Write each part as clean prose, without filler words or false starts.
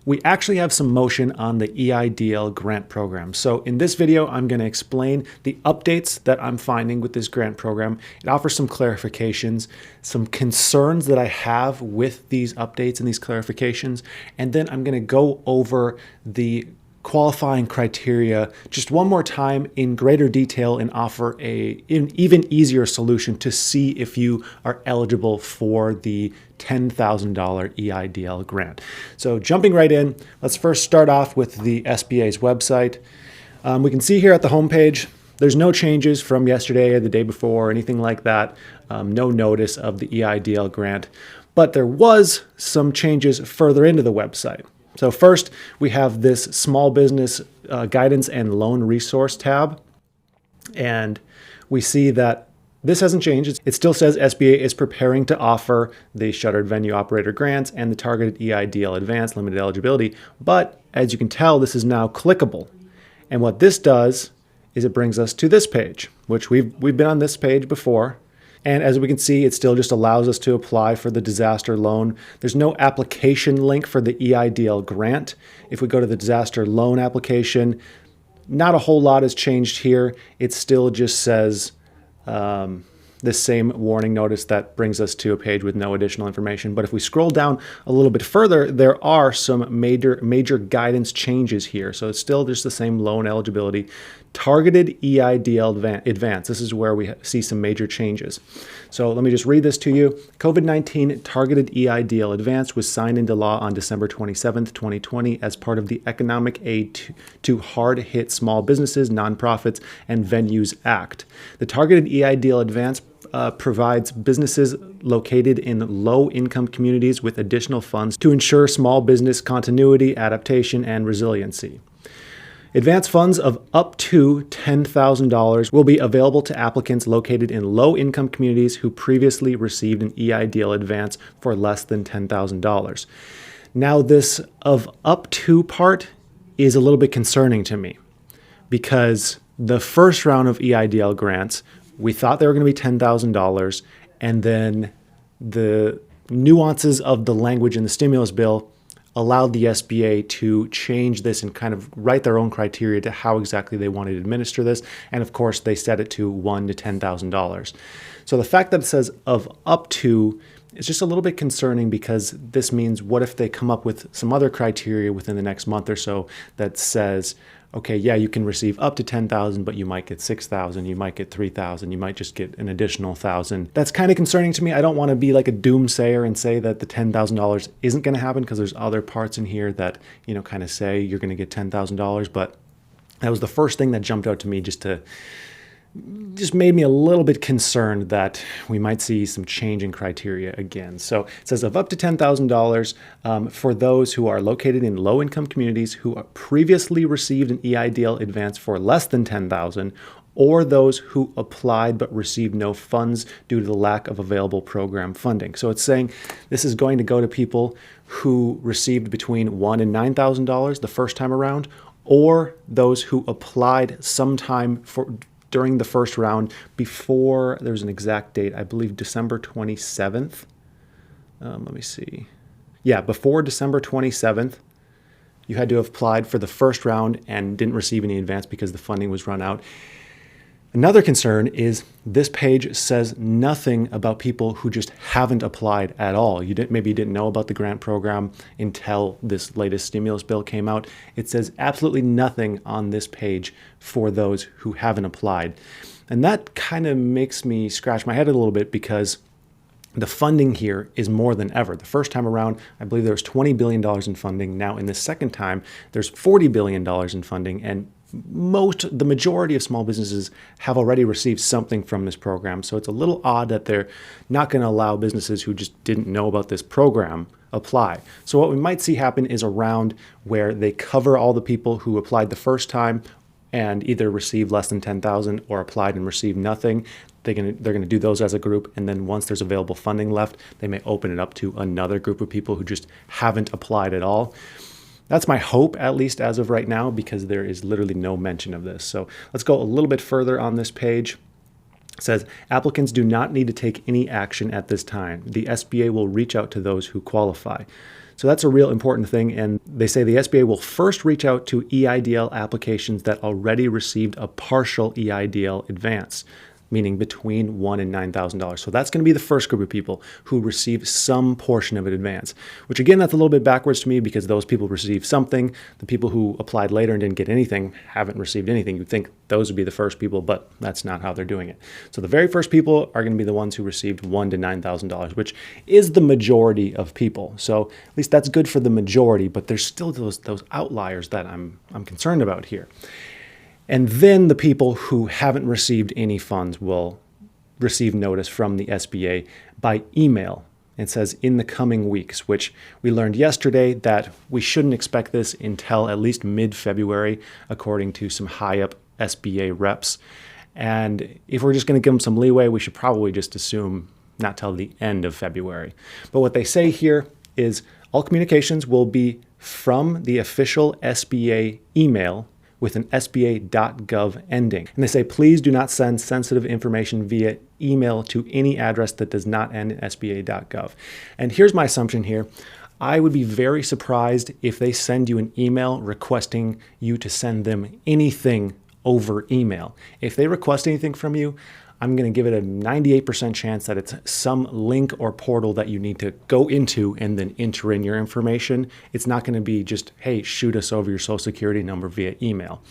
we actually have some motion on the EIDL grant program. So in this video, I'm going to explain the updates that I'm finding with this grant program. It offers some clarifications, some concerns that I have with these updates and these clarifications, and then I'm going to go over the qualifying criteria just one more time in greater detail and offer an even easier solution to see if you are eligible for the $10,000 EIDL grant. So jumping right in, let's first start off with the SBA's website. We can see here at the homepage, there's no changes from yesterday or the day before or anything like that. No notice of the EIDL grant, but there was some changes further into the website. So first, we have this small business guidance and loan resource tab. And we see that this hasn't changed. It still says SBA is preparing to offer the shuttered venue operator grants and the targeted EIDL advanced limited eligibility. But as you can tell, this is now clickable. And what this does is it brings us to this page, which we've been on this page before. And as we can see, it still just allows us to apply for the disaster loan. There's no application link for the EIDL grant. If we go to the disaster loan application, not a whole lot has changed here. It still just says the same warning notice that brings us to a page with no additional information. But if we scroll down a little bit further, there are some major guidance changes here. So it's still just the same loan eligibility. Targeted EIDL advance. This is where we see some major changes. So let me just read this to you. COVID-19 targeted EIDL advance was signed into law on December 27th, 2020 as part of the Economic Aid to Hard-Hit Small Businesses, Nonprofits, and Venues Act. The targeted EIDL advance provides businesses located in low-income communities with additional funds to ensure small business continuity, adaptation, and resiliency. Advance funds of up to $10,000 will be available to applicants located in low-income communities who previously received an EIDL advance for less than $10,000. Now, this of up to part is a little bit concerning to me because the first round of EIDL grants, we thought they were going to be $10,000, and then the nuances of the language in the stimulus bill allowed the SBA to change this and kind of write their own criteria to how exactly they wanted to administer this. And of course, they set it to $1,000 to $10,000. So the fact that it says of up to is just a little bit concerning because this means what if they come up with some other criteria within the next month or so that says, okay, yeah, you can receive up to $10,000, but you might get $6,000, you might get $3,000, you might just get an additional $1,000. That's kind of concerning to me. I don't want to be like a doomsayer and say that the $10,000 isn't going to happen because there's other parts in here that, kind of say you're going to get $10,000. But that was the first thing that jumped out to me just made me a little bit concerned that we might see some change in criteria again. So it says of up to $10,000 for those who are located in low-income communities who previously received an EIDL advance for less than $10,000, or those who applied but received no funds due to the lack of available program funding. So it's saying this is going to go to people who received between $1,000 and $9,000 the first time around, or those who applied sometime during the first round before there's an exact date, I believe December 27th. Let me see. Yeah, before December 27th, you had to have applied for the first round and didn't receive any advance because the funding was run out. Another concern is this page says nothing about people who just haven't applied at all. Maybe you didn't know about the grant program until this latest stimulus bill came out. It says absolutely nothing on this page for those who haven't applied. And that kind of makes me scratch my head a little bit because the funding here is more than ever. The first time around, I believe there was $20 billion in funding. Now in the second time, there's $40 billion in funding, and the majority of small businesses have already received something from this program. So it's a little odd that they're not going to allow businesses who just didn't know about this program apply. So what we might see happen is a round where they cover all the people who applied the first time and either received less than $10,000 or applied and received nothing. They're going to do those as a group, and then once there's available funding left, they may open it up to another group of people who just haven't applied at all. That's my hope, at least as of right now, because there is literally no mention of this. So let's go a little bit further on this page. It says, applicants do not need to take any action at this time. The SBA will reach out to those who qualify. So that's a real important thing. And they say the SBA will first reach out to EIDL applications that already received a partial EIDL advance, meaning between $1,000 and $9,000. So that's going to be the first group of people who receive some portion of an advance, which again, that's a little bit backwards to me because those people receive something. The people who applied later and didn't get anything haven't received anything. You'd think those would be the first people, but that's not how they're doing it. So the very first people are going to be the ones who received $1,000 to $9,000, which is the majority of people. So at least that's good for the majority, but there's still those outliers that I'm concerned about here. And then the people who haven't received any funds will receive notice from the SBA by email. It says in the coming weeks, which we learned yesterday that we shouldn't expect this until at least mid-February, according to some high-up SBA reps. And if we're just going to give them some leeway, we should probably just assume not till the end of February. But what they say here is all communications will be from the official SBA email with an SBA.gov ending. And they say, please do not send sensitive information via email to any address that does not end in SBA.gov. And here's my assumption here. I would be very surprised if they send you an email requesting you to send them anything over email. If they request anything from you, I'm going to give it a 98% chance that it's some link or portal that you need to go into and then enter in your information. It's not going to be just, hey, shoot us over your social security number via email.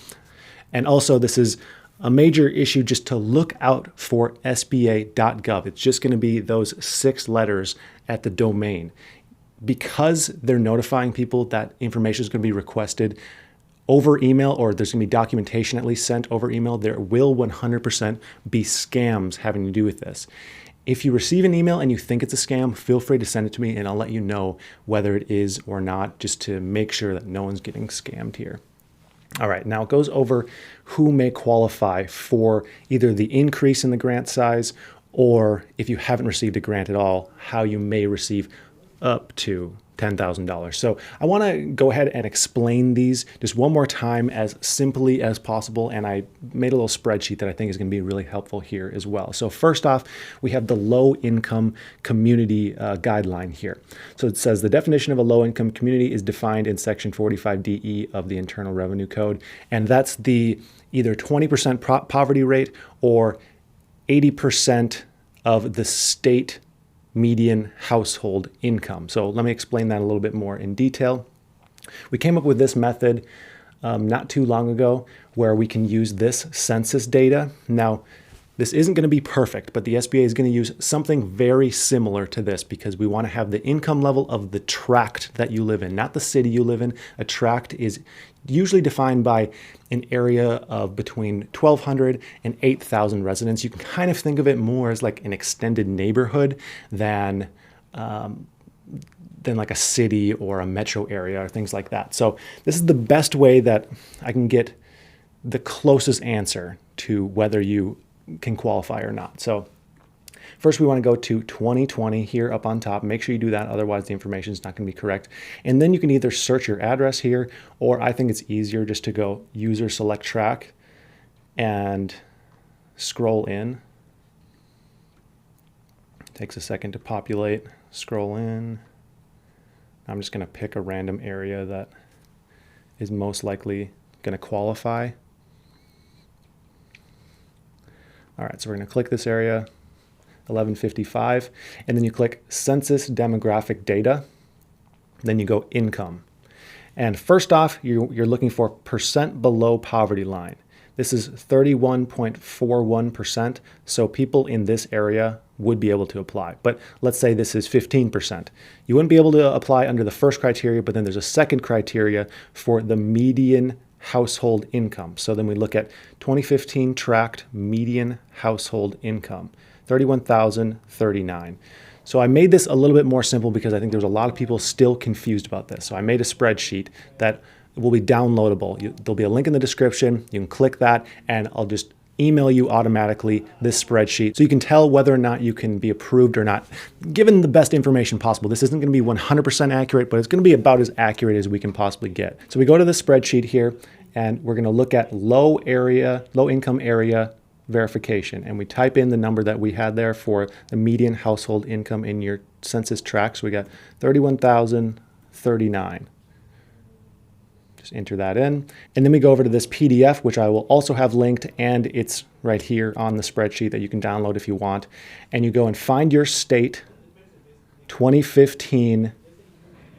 And also, this is a major issue just to look out for SBA.gov. It's just going to be those 6 letters at the domain. Because they're notifying people that information is going to be requested over email, or there's going to be documentation at least sent over email, there will 100% be scams having to do with this. If you receive an email and you think it's a scam, feel free to send it to me and I'll let you know whether it is or not, just to make sure that no one's getting scammed here. All right, now it goes over who may qualify for either the increase in the grant size, or if you haven't received a grant at all, how you may receive up to $10,000. So I want to go ahead and explain these just one more time as simply as possible. And I made a little spreadsheet that I think is going to be really helpful here as well. So first off, we have the low income community guideline here. So it says the definition of a low income community is defined in section 45DE of the Internal Revenue Code. And that's the either 20% poverty rate or 80% of the state median household income. So let me explain that a little bit more in detail. We came up with this method not too long ago where we can use this census data. Now, this isn't going to be perfect, but the SBA is going to use something very similar to this because we want to have the income level of the tract that you live in, not the city you live in. A tract is usually defined by an area of between 1,200 and 8,000 residents. You can kind of think of it more as like an extended neighborhood than like a city or a metro area or things like that. So this is the best way that I can get the closest answer to whether you can qualify or not. So first we want to go to 2020 here up on top. Make sure you do that, otherwise the information is not going to be correct. And then you can either search your address here, or I think it's easier just to go user select track and scroll in. Takes a second to populate. Scroll in. I'm just going to pick a random area that is most likely going to qualify. All right, so we're going to click this area, 1155, and then you click Census Demographic Data. Then you go Income. And first off, you're looking for percent below poverty line. This is 31.41%, so people in this area would be able to apply. But let's say this is 15%. You wouldn't be able to apply under the first criteria, but then there's a second criteria for the median household income. So then we look at 2015 tract median household income, $31,039. So I made this a little bit more simple because I think there's a lot of people still confused about this. So I made a spreadsheet that will be downloadable. There'll be a link in the description. You can click that and I'll just email you automatically this spreadsheet so you can tell whether or not you can be approved or not, given the best information possible. This isn't going to be 100% accurate, but it's going to be about as accurate as we can possibly get. So we go to the spreadsheet here and we're going to look at low income area verification, and we type in the number that we had there for the median household income in your census tract. So we got 31,039. 39. Just enter that in. And then we go over to this PDF, which I will also have linked, and it's right here on the spreadsheet that you can download if you want. And you go and find your state 2015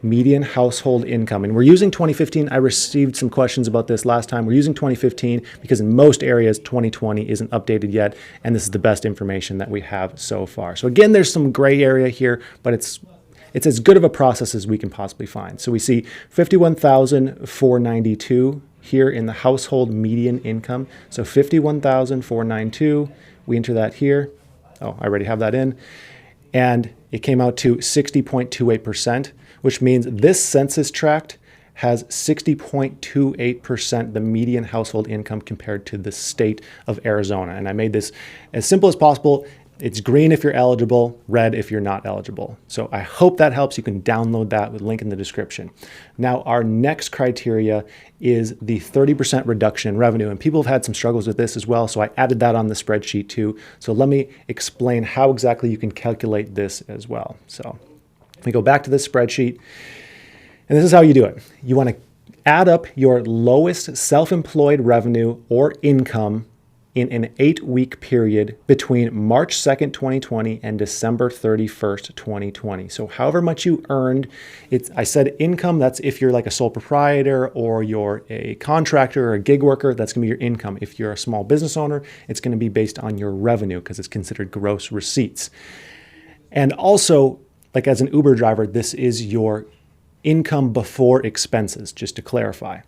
median household income. And we're using 2015. I received some questions about this last time. We're using 2015 because in most areas, 2020 isn't updated yet. And this is the best information that we have so far. So again, there's some gray area here, but it's as good of a process as we can possibly find. So we see 51,492 here in the household median income. So 51,492, we enter that here. Oh, I already have that in. And it came out to 60.28%, which means this census tract has 60.28% the median household income compared to the state of Arizona. And I made this as simple as possible. It's green if you're eligible, red if you're not eligible. So I hope that helps. You can download that with a link in the description. Now, our next criteria is the 30% reduction in revenue. And people have had some struggles with this as well. So I added that on the spreadsheet too. So let me explain how exactly you can calculate this as well. So we go back to this spreadsheet. And this is how you do it. You want to add up your lowest self-employed revenue or income in an 8-week period between March 2nd, 2020 and December 31st, 2020. So however much you earned, I said income, that's if you're like a sole proprietor or you're a contractor or a gig worker, that's gonna be your income. If you're a small business owner, it's gonna be based on your revenue because it's considered gross receipts. And also, like as an Uber driver, this is your income before expenses, just to clarify.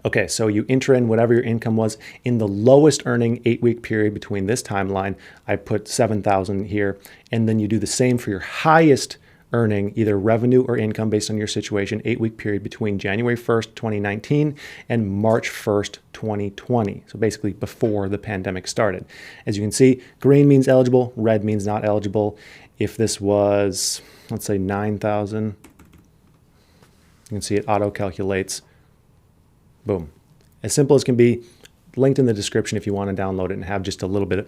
Okay, so you enter in whatever your income was in the lowest earning 8-week period between this timeline. I put 7,000 here, and then you do the same for your highest earning, either revenue or income based on your situation, 8-week period between January 1st, 2019 and March 1st, 2020. So basically before the pandemic started. As you can see, green means eligible, red means not eligible. If this was, let's say 9,000, you can see it auto calculates. Boom. As simple as can be, linked in the description if you want to download it and have just a little bit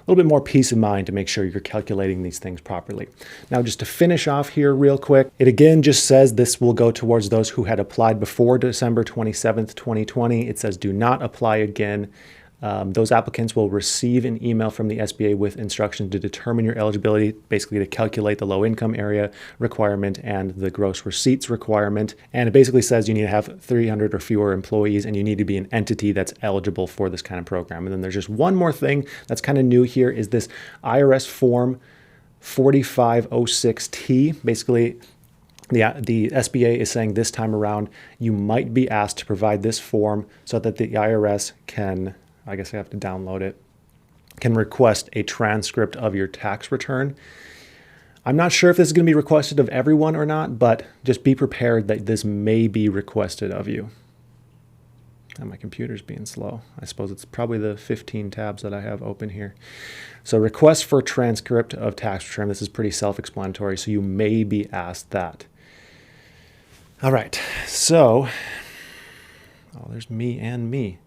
more peace of mind to make sure you're calculating these things properly. Now, just to finish off here real quick, it again just says this will go towards those who had applied before December 27th, 2020. It says do not apply again. Those applicants will receive an email from the SBA with instructions to determine your eligibility, basically to calculate the low income area requirement and the gross receipts requirement. And it basically says you need to have 300 or fewer employees and you need to be an entity that's eligible for this kind of program. And then there's just one more thing that's kind of new here is this Irs Form 4506T. Basically, the SBA is saying this time around, you might be asked to provide this form so that the IRS can, I guess I have to download it, can request a transcript of your tax return. I'm not sure if this is going to be requested of everyone or not, but just be prepared that this may be requested of you. And my computer's being slow. I suppose it's probably the 15 tabs that I have open here. So request for transcript of tax return. This is pretty self-explanatory, so you may be asked that. All right, so, oh, there's me and me.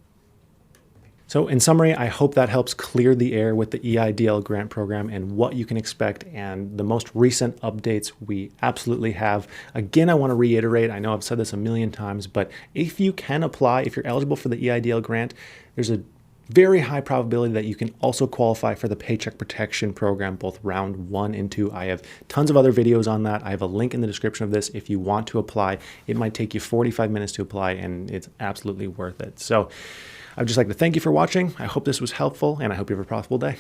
So in summary, I hope that helps clear the air with the EIDL grant program and what you can expect and the most recent updates we absolutely have. Again, I want to reiterate, I know I've said this a million times, but if you can apply, if you're eligible for the EIDL grant, there's a very high probability that you can also qualify for the Paycheck Protection Program, both round 1 and 2. I have tons of other videos on that. I have a link in the description of this if you want to apply. It might take you 45 minutes to apply and it's absolutely worth it. So I'd just like to thank you for watching. I hope this was helpful and I hope you have a profitable day.